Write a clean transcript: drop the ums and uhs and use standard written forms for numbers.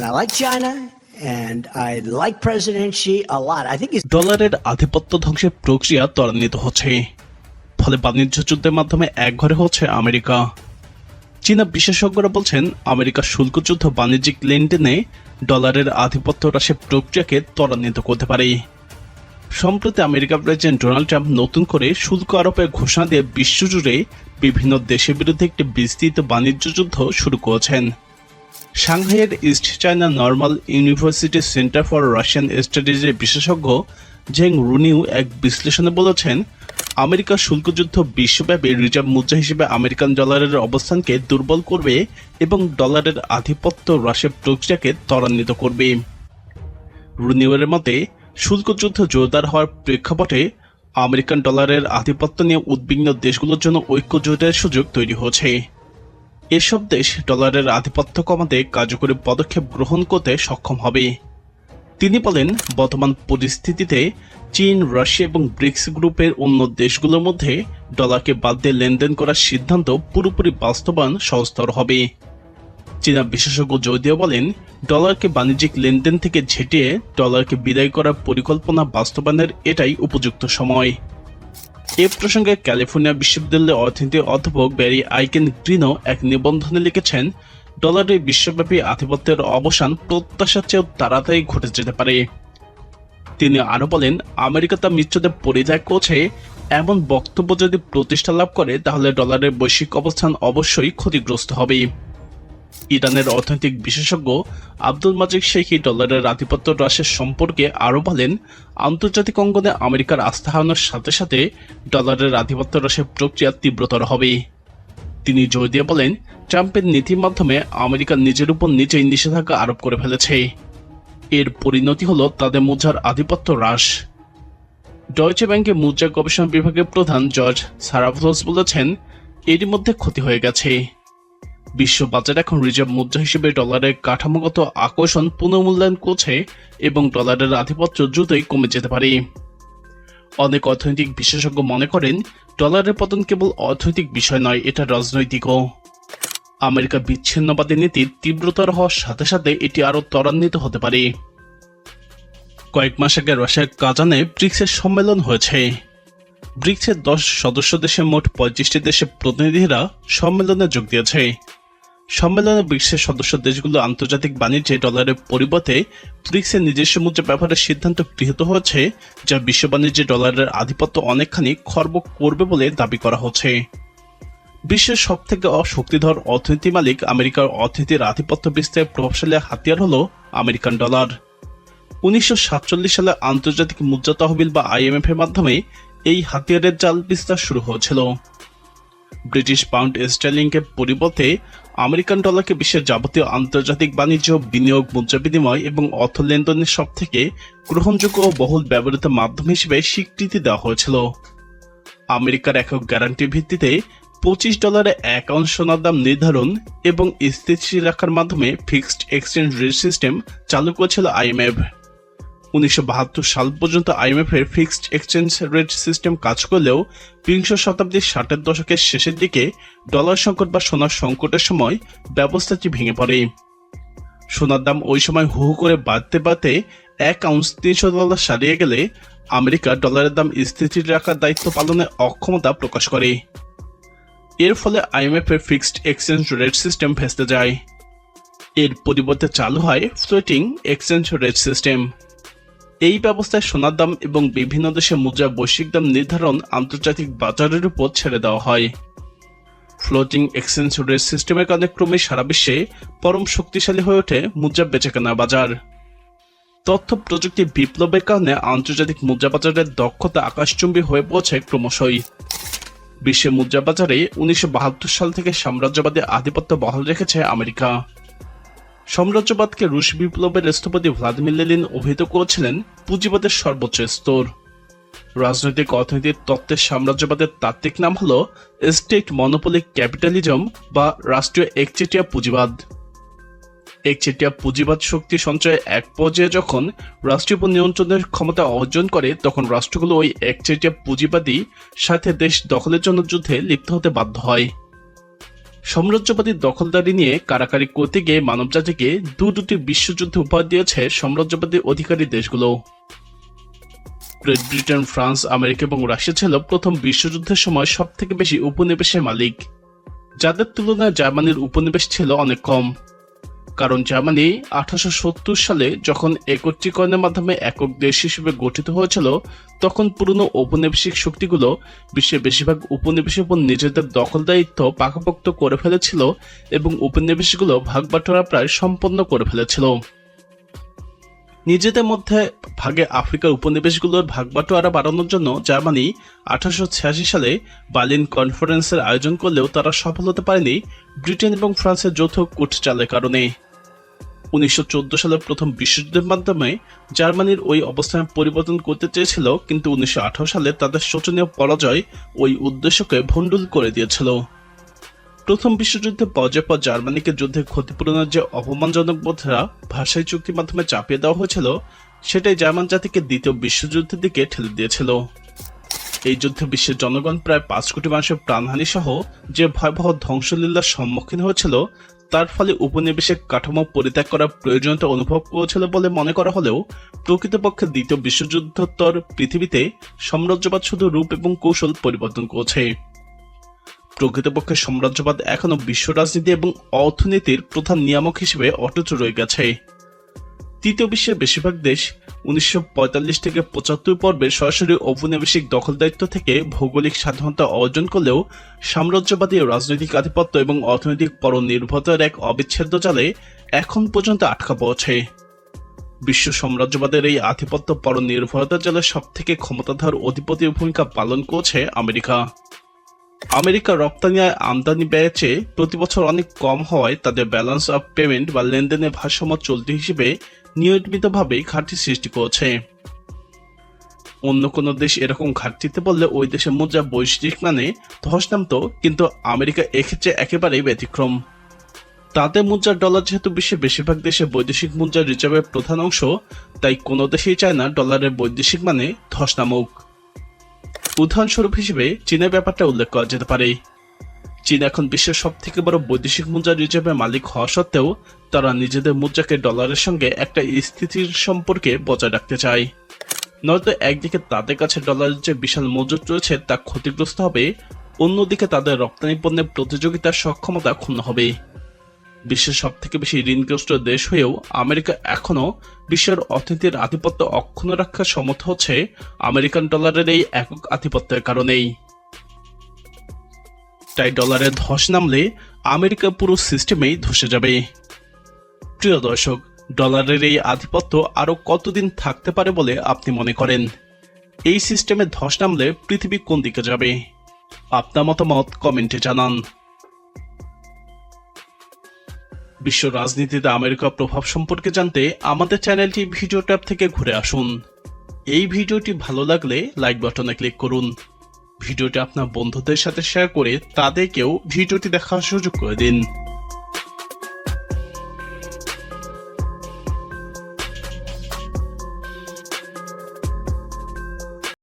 And I like China, and I like President Xi a lot. I think he's ডলারের আধিপত্য ধ্বংসের প্রক্রিয়া ত্বরান্বিত হচ্ছে, ফলে বাণিজ্য যুদ্ধের মাধ্যমে একঘরে হচ্ছে আমেরিকা। চীনা বিশেষজ্ঞরা বলছেন আমেরিকার শুল্ক যুদ্ধ বাণিজ্যিক লেনদেনে ডলারের আধিপত্য হ্রাসের প্রক্রিয়াকে ত্বরান্বিত করতে পারে। সম্প্রতি আমেরিকার প্রেসিডেন্ট ডোনাল্ড ট্রাম্প নতুন করে শুল্ক আরোপের ঘোষণা দিয়ে বিশ্বজুড়ে বিভিন্ন দেশের বিরুদ্ধে একটি বিস্তৃত বাণিজ্য যুদ্ধ শুরু করেছেন। সাংহাইয়ের ইস্ট চায়না নর্মাল ইউনিভার্সিটির সেন্টার ফর রাশিয়ান স্টাডিজের বিশেষজ্ঞ জেং রুনিউ এক বিশ্লেষণে বলেছেন, আমেরিকার শুল্কযুদ্ধ বিশ্বব্যাপী রিজার্ভ মুদ্রা হিসেবে আমেরিকান ডলারের অবস্থানকে দুর্বল করবে এবং ডলারের আধিপত্য হ্রাসের প্রক্রিয়াকে ত্বরান্বিত করবে। রুনিউয়ের মতে, শুল্কযুদ্ধ জোরদার হওয়ার প্রেক্ষাপটে আমেরিকান ডলারের আধিপত্য নিয়ে উদ্বিগ্ন দেশগুলোর জন্য ঐক্য জোটের সুযোগ তৈরি হয়েছে। এসব দেশ ডলারের আধিপত্য কমাতে কার্যকরী পদক্ষেপ গ্রহণ করতে সক্ষম হবে। তিনি বলেন, বর্তমান পরিস্থিতিতে চীন, রাশিয়া এবং ব্রিক্স গ্রুপের অন্য দেশগুলোর মধ্যে ডলারকে বাদ দিয়ে লেনদেন করার সিদ্ধান্ত পুরোপুরি বাস্তবায়ন সহজতর হবে। চীনা বিশেষজ্ঞ জোর দিয়ে বলেন, ডলারকে বাণিজ্যিক লেনদেন থেকে ঝেঁটিয়ে ডলারকে বিদায় করার পরিকল্পনা বাস্তবায়নের এটাই উপযুক্ত সময়। এ প্রসঙ্গে ক্যালিফোর্নিয়া বিশ্ববিদ্যালয়ের অর্থনীতি অধ্যাপক ব্যারি আইকেন গ্রিনও এক নিবন্ধনে লিখেছেন, ডলারের বিশ্বব্যাপী আধিপত্যের অবসান প্রত্যাশার চেয়েও তাড়াতাড়ি ঘটে যেতে পারে। তিনি আরও বলেন, আমেরিকা তার মিত্রদের পরিত্যাগ করছে এমন বক্তব্য যদি প্রতিষ্ঠা লাভ করে তাহলে ডলারের বৈশ্বিক অবস্থান অবশ্যই ক্ষতিগ্রস্ত হবে। ইরানের অর্থনৈতিক বিশেষজ্ঞ আব্দুল মাজিদ শেখি ডলারের আধিপত্য হ্রাসের সম্পর্কে আরও বলেন, আন্তর্জাতিক অঙ্গনে আমেরিকার আস্থা হারানোর সাথে সাথে ডলারের আধিপত্য হ্রাসের প্রক্রিয়া তীব্রতর হবে। তিনি জোর দিয়ে বলেন, ট্রাম্পের নীতির মাধ্যমে আমেরিকা নিজের উপর নিজেই নিষেধাজ্ঞা আরোপ করে ফেলেছে। এর পরিণতি হল তাদের মুদ্রার আধিপত্য হ্রাস। ডয়েচে ব্যাংকের মুদ্রা গবেষণা বিভাগের প্রধান জর্জ সারাভলোস বলেছেন, এরই মধ্যে ক্ষতি হয়ে গেছে। বিশ্ব বাজার এখন রিজার্ভ মুদ্রা হিসেবে ডলারের কাঠামোগত আকর্ষণ পুনর্মূল্যায়ন করছে এবং ডলারের আধিপত্য দ্রুতই কমে যেতে পারে। অনেক অর্থনৈতিক বিশেষজ্ঞ মনে করেন, ডলারের পতন কেবল অর্থনৈতিক বিষয় নয়, এটা রাজনৈতিকও। আমেরিকা বিচ্ছিন্নবাদী নীতি তীব্রতর হওয়ার সাথে সাথে এটি আরও ত্বরান্বিত হতে পারে। কয়েক মাস আগে রাশিয়ার কাজানে ব্রিক্সের সম্মেলন হয়েছে। ব্রিক্সের 10 সদস্য দেশের মোট 35টি দেশের প্রতিনিধিরা সম্মেলনে যোগ দিয়েছে। সম্মেলনে ব্রিক্সের সদস্য দেশগুলো আন্তর্জাতিক বাণিজ্যে ডলারের পরিবর্তে ব্রিক্সের নিজস্ব মুদ্রা ব্যবহারের সিদ্ধান্ত গৃহীত হয়েছে, যা বিশ্ব বাণিজ্যে ডলারের আধিপত্য অনেকখানি খর্ব করবে বলে দাবি করা হচ্ছে। বিশ্বের সবথেকে শক্তিধর অর্থনীতি মালিক আমেরিকার অর্থনীতির আধিপত্য বিস্তারের প্রভাবশালী হাতিয়ার হল আমেরিকান ডলার। 1947 সালে আন্তর্জাতিক মুদ্রা তহবিল বা IMF এর মাধ্যমে এই হাতিয়ারের জাল বিস্তার শুরু হয়েছিল। ব্রিটিশ পাউন্ড স্টার্লিংয়ের পরিবর্তে আমেরিকান ডলারকে বিশ্বের যাবতীয় আন্তর্জাতিক বাণিজ্য, বিনিয়োগ, মুদ্রা বিনিময় এবং অর্থ লেনদেনের সবথেকে গ্রহণযোগ্য ও বহুল ব্যবহৃত মাধ্যম হিসেবে স্বীকৃতি দেওয়া হয়েছিল। আমেরিকার একক গ্যারান্টির ভিত্তিতে $25 এক আউন্স সোনার দাম নির্ধারণ এবং স্থিতিশীল রাখার মাধ্যমে ফিক্সড এক্সচেঞ্জ রেট সিস্টেম চালু করেছিল IMF। 1972 সাল পর্যন্ত IMF এর ফিক্সড এক্সচেঞ্জ রেট সিস্টেম কাজ করলেও বিংশ শতাব্দীর 60-এর দশকের শেষের দিকে ডলার সংকট বা সোনার সংকটের সময় ব্যবস্থাটি ভেঙে পড়ে। সোনার দাম ওই সময় হু হু করে বাড়তে বাড়তে এক আউন্স $300 ছাড়িয়ে গেলে আমেরিকা ডলারের দাম স্থিতিশীল রাখার দায়িত্ব পালনে অক্ষমতা প্রকাশ করে। এর ফলে IMF এর ফিক্সড এক্সচেঞ্জ রেট সিস্টেম ভেস্তে যায়। এর পরিবর্তে চালু হয় ফ্লোটিং এক্সচেঞ্জ রেট সিস্টেম। এই ব্যবস্থায় সোনার দাম এবং বিভিন্ন দেশের মুদ্রার বৈশ্বিক দাম নির্ধারণ আন্তর্জাতিক বাজারের উপর ছেড়ে দেওয়া হয়। ফ্লোটিং এক্সচেঞ্জ রেট সিস্টেমের কারণে ক্রমে সারা বিশ্বে পরম শক্তিশালী হয়ে ওঠে মুদ্রা বেচাকেনার বাজার। তথ্য প্রযুক্তি বিপ্লবের কারণে আন্তর্জাতিক মুদ্রা বাজারের দক্ষতা আকাশচুম্বী হয়ে পড়ছে ক্রমশই। বিশ্বের মুদ্রা বাজারে 1972 সাল থেকে সাম্রাজ্যবাদী আধিপত্য বহাল রেখেছে আমেরিকা। সাম্রাজ্যবাদকে রুশ বিপ্লবের স্থপতি ভ্লাদিমির লেনিন অভিহিত করেছিলেন পুঁজিবাদের সর্বোচ্চ স্তর। রাজনৈতিক অর্থনীতির তত্ত্বের সাম্রাজ্যবাদের তাত্ত্বিক নাম হল স্টেট মনোপলি ক্যাপিটালিজম বা রাষ্ট্রীয় একচেটিয়া পুঁজিবাদ। একচেটিয়া পুঁজিবাদ শক্তি সঞ্চয়ের এক পর্যায়ে যখন রাষ্ট্রীয় উপর নিয়ন্ত্রণের ক্ষমতা অর্জন করে তখন রাষ্ট্রগুলো ওই একচেটিয়া পুঁজিবাদী সাথে দেশ দখলের জন্য যুদ্ধে লিপ্ত হতে বাধ্য হয়। সাম্রাজ্যবাদী দখলদারি নিয়ে কারাকারি করতে গিয়ে মানবজাতিকে দুটি বিশ্বযুদ্ধ উপহার দিয়েছে সাম্রাজ্যবাদী অধিকারী দেশগুলো। গ্রেট ব্রিটেন, ফ্রান্স, আমেরিকা এবং রাশিয়া ছিল প্রথম বিশ্বযুদ্ধের সময় সবথেকে বেশি উপনিবেশের মালিক, যাদের তুলনায় জার্মানির উপনিবেশ ছিল অনেক কম। কারণ জার্মানি 1870 সালে যখন একত্রীকরণের মাধ্যমে একক দেশ হিসেবে গঠিত হয়েছিল, তখন পুরনো ঔপনিবেশিক শক্তিগুলো বিশ্বের বেশিরভাগ উপনিবেশের উপর নিজেদের দখলদারিত্ব পাকাপোক্ত করে ফেলেছিল এবং উপনিবেশগুলো ভাগবাটোয়ারা প্রায় সম্পন্ন করে ফেলেছিল। নিজেদের মধ্যে ভাগে আফ্রিকার উপনিবেশগুলোর ভাগবাটোয়ারা বাড়ানোর জন্য জার্মানি 1886 সালে বার্লিন কনফারেন্সের আয়োজন করলেও তারা সফল হতে পারেনি ব্রিটেন এবং ফ্রান্সের যৌথ কূটচালের কারণে। 1914 সালের প্রথম বিশ্বযুদ্ধের মাধ্যমে জার্মানির ওই অবস্থান পরিবর্তন করতে চেয়েছিল, কিন্তু 1918 সালে তাদের শোচনীয় পরাজয় ওই উদ্দেশ্যকে ভণ্ডুল করে দিয়েছিল। প্রথম বিশ্বযুদ্ধে পর্যায়ের পর জার্মানিকে যুদ্ধের ক্ষতিপূরণের যে অপমানজনক বোধরা ভাষাই চুক্তির মাধ্যমে চাপিয়ে দেওয়া হয়েছিল, সেটাই জার্মান জাতিকে দ্বিতীয় বিশ্বযুদ্ধের দিকে ঠেলে দিয়েছিল। এই যুদ্ধে বিশ্বের জনগণ প্রায় 5 কোটি মানুষের প্রাণহানি সহ যে ভয়াবহ ধ্বংসলীলার সম্মুখীন হয়েছিল, তার ফলে উপনিবেশিক কাঠামো পরিত্যাগ করার প্রয়োজনীয়তা অনুভব করেছিল বলে মনে করা হলেও প্রকৃতপক্ষে দ্বিতীয় বিশ্বযুদ্ধোত্তর পৃথিবীতে সাম্রাজ্যবাদ শুধু রূপ এবং কৌশল পরিবর্তন করেছে। প্রকৃতপক্ষে সাম্রাজ্যবাদ এখনো বিশ্ব রাজনীতি এবং অর্থনীতির প্রধান নিয়ামক হিসেবে অটুট রয়ে গেছে। তৃতীয় বিশ্বের বেশিরভাগ দেশ 1945 থেকে 75 পর্বে সরাসরি ঔপনিবেশিক দখলদারিত্ব থেকে ভৌগোলিক স্বাধীনতা অর্জন করলেও সাম্রাজ্যবাদী রাজনৈতিক আধিপত্য এবং অর্থনৈতিক পরনির্ভরতার এক অবিচ্ছেদ্য জালে এখন পর্যন্ত আটকা পড়েছে। বিশ্ব সাম্রাজ্যবাদের এই আধিপত্য পরনির্ভরতার জালে সবথেকে ক্ষমতাধর অধিপতির ভূমিকা পালন করছে আমেরিকা। আমেরিকা রপ্তানি আয় আমদানি ব্যয়ের চেয়ে প্রতি বছর অনেক কম হওয়ায় তাদের ব্যালেন্স অফ পেমেন্ট বা লেনদেনের ভারসাম্য চলতি হিসেবে নিয়মিতভাবেই ঘাটতি সৃষ্টি করেছে। অন্য কোনো দেশ এরকম ঘাটতিতে বললে ওই দেশের মুদ্রা বৈশ্বিক মানে ধস নামত, কিন্তু আমেরিকা এক্ষেত্রে একেবারেই ব্যতিক্রম। তাদের মুদ্রার ডলার যেহেতু বিশ্বের বেশিরভাগ দেশে বৈদেশিক মুদ্রা রিজার্ভের প্রধান অংশ, তাই কোনো দেশেই চায় না ডলারের বৈদেশিক মানে ধস নামুক। উদাহরণস্বরূপ হিসেবে চীনের ব্যাপারটা উল্লেখ করা যেতে পারে। চীন এখন বিশ্বের সবথেকে বড় বৈদেশিক মুদ্রা রিজার্ভের মালিক হওয়া সত্ত্বেও তারা নিজেদের মুদ্রাকে ডলারের সঙ্গে একটা স্থিতির সম্পর্কে বজায় রাখতে চায়। নয়তো একদিকে তাদের কাছে ডলারের যে বিশাল মজুত রয়েছে তা ক্ষতিগ্রস্ত হবে, অন্যদিকে তাদের রপ্তানি পণ্যের প্রতিযোগিতার সক্ষমতা ক্ষুণ্ণ হবে। বিশ্বের সবথেকে বেশি ঋণগ্রস্ত দেশ হয়েও আমেরিকা এখনও বিশ্বের অর্থনীতির আধিপত্য অক্ষুণ্ণ রাখার সমর্থ হচ্ছে আমেরিকান ডলারের এই একক আধিপত্যের কারণেই। তাই ডলারের ধস নামলে আমেরিকার পুরো সিস্টেমেই ধসে যাবে। প্রিয় দর্শক, ডলারের এই আধিপত্য আরো কতদিন থাকতে পারে বলে আপনি মনে করেন? এই সিস্টেমে ধস নামলে পৃথিবী কোন দিকে যাবে? আপনার মতামত কমেন্টে জানান। বিশ্ব রাজনীতিতে আমেরিকার প্রভাব সম্পর্কে জানতে আমাদের চ্যানেলটি ভিডিও ট্যাব থেকে ঘুরে আসুন। এই ভিডিওটি ভালো লাগলে লাইক বাটনে ক্লিক করুন। ভিডিওটি আপনার বন্ধুদের সাথে শেয়ার করে তাদেরকেও ভিডিওটি দেখার সুযোগ করে দিন।